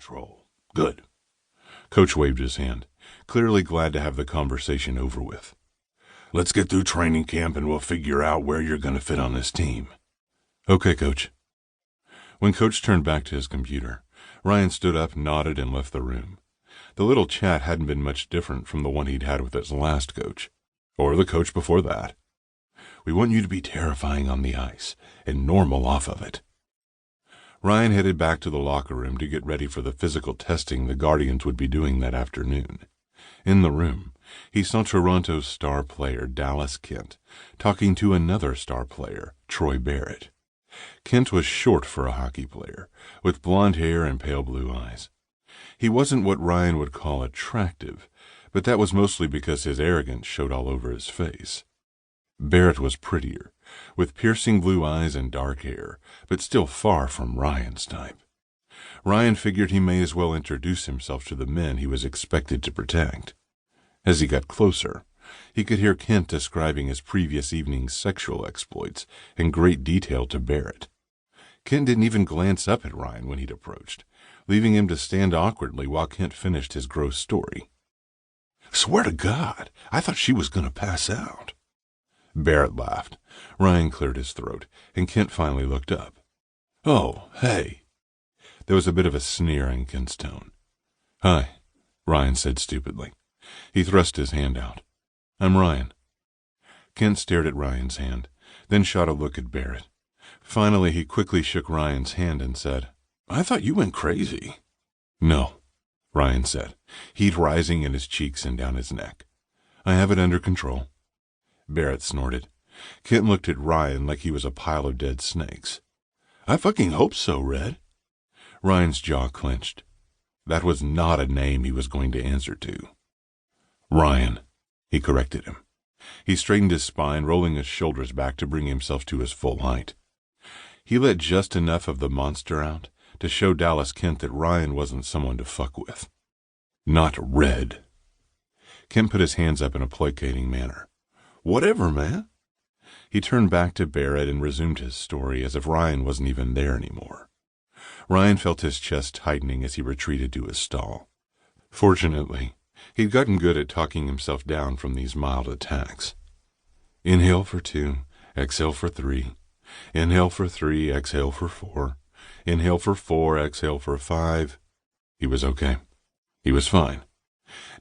control. Good. Coach waved his hand, clearly glad to have the conversation over with. Let's get through training camp and we'll figure out where you're going to fit on this team. Okay, Coach. When Coach turned back to his computer, Ryan stood up, nodded, and left the room. The little chat hadn't been much different from the one he'd had with his last coach, or the coach before that. We want you to be terrifying on the ice and normal off of it. Ryan headed back to the locker room to get ready for the physical testing the Guardians would be doing that afternoon. In the room, he saw Toronto's star player, Dallas Kent, talking to another star player, Troy Barrett. Kent was short for a hockey player, with blonde hair and pale blue eyes. He wasn't what Ryan would call attractive, but that was mostly because his arrogance showed all over his face. Barrett was prettier, with piercing blue eyes and dark hair, but still far from Ryan's type. Ryan figured he may as well introduce himself to the men he was expected to protect. As he got closer, he could hear Kent describing his previous evening's sexual exploits in great detail to Barrett. Kent didn't even glance up at Ryan when he'd approached, leaving him to stand awkwardly while Kent finished his gross story. Swear to God, I thought she was going to pass out. Barrett laughed. Ryan cleared his throat, and Kent finally looked up. Oh, hey. There was a bit of a sneer in Kent's tone. Hi, Ryan said stupidly. He thrust his hand out. I'm Ryan. Kent stared at Ryan's hand, then shot a look at Barrett. Finally, he quickly shook Ryan's hand and said, I thought you went crazy. No, Ryan said, heat rising in his cheeks and down his neck. I have it under control. Barrett snorted. Kent looked at Ryan like he was a pile of dead snakes. I fucking hope so, Red. Ryan's jaw clenched. That was not a name he was going to answer to. Ryan, he corrected him. He straightened his spine, rolling his shoulders back to bring himself to his full height. He let just enough of the monster out to show Dallas Kent that Ryan wasn't someone to fuck with. Not Red. Kent put his hands up in a placating manner. Whatever, man. He turned back to Barrett and resumed his story as if Ryan wasn't even there anymore. Ryan felt his chest tightening as he retreated to his stall. Fortunately, he'd gotten good at talking himself down from these mild attacks. Inhale for 2, exhale for 3. Inhale for 3, exhale for 4. Inhale for 4, exhale for 5. He was okay. He was fine.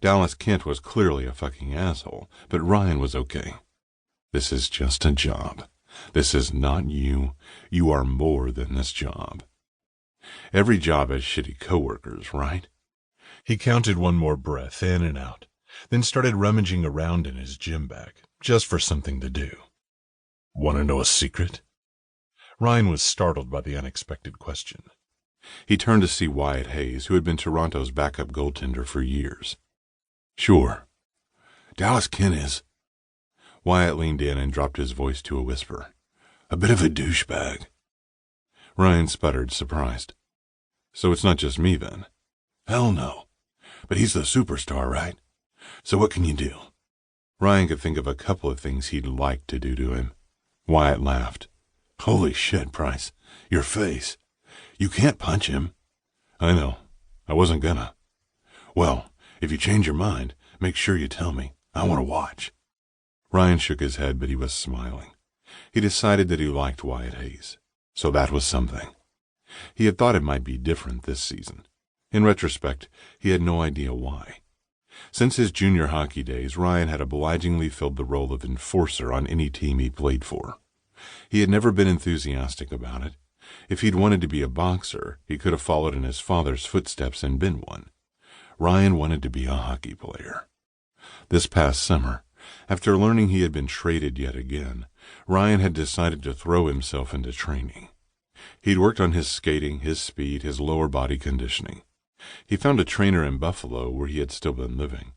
Dallas Kent was clearly a fucking asshole, but Ryan was okay. This is just a job. This is not you. You are more than this job. Every job has shitty coworkers, right? He counted one more breath in and out, then started rummaging around in his gym bag, just for something to do. Want to know a secret? Ryan was startled by the unexpected question. He turned to see Wyatt Hayes, who had been Toronto's backup goaltender for years. Sure. Dallas Kent is. Wyatt leaned in and dropped his voice to a whisper. A bit of a douchebag. Ryan sputtered, surprised. So it's not just me, then? Hell no. But he's the superstar, right? So what can you do? Ryan could think of a couple of things he'd like to do to him. Wyatt laughed. Holy shit, Price. Your face. You can't punch him. I know. I wasn't gonna. Well, if you change your mind, make sure you tell me. I want to watch. Ryan shook his head, but he was smiling. He decided that he liked Wyatt Hayes. So that was something. He had thought it might be different this season. In retrospect, he had no idea why. Since his junior hockey days, Ryan had obligingly filled the role of enforcer on any team he played for. He had never been enthusiastic about it. If he'd wanted to be a boxer, he could have followed in his father's footsteps and been one. Ryan wanted to be a hockey player. This past summer, after learning he had been traded yet again, Ryan had decided to throw himself into training. He'd worked on his skating, his speed, his lower body conditioning. He found a trainer in Buffalo, where he had still been living,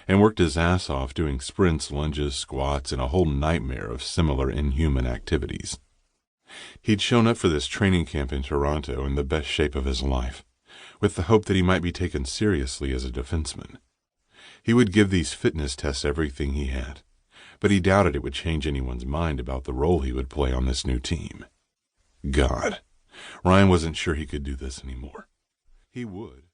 and worked his ass off doing sprints, lunges, squats, and a whole nightmare of similar inhuman activities. He'd shown up for this training camp in Toronto in the best shape of his life, with the hope that he might be taken seriously as a defenseman. He would give these fitness tests everything he had, but he doubted it would change anyone's mind about the role he would play on this new team. God, Ryan wasn't sure he could do this anymore. He would.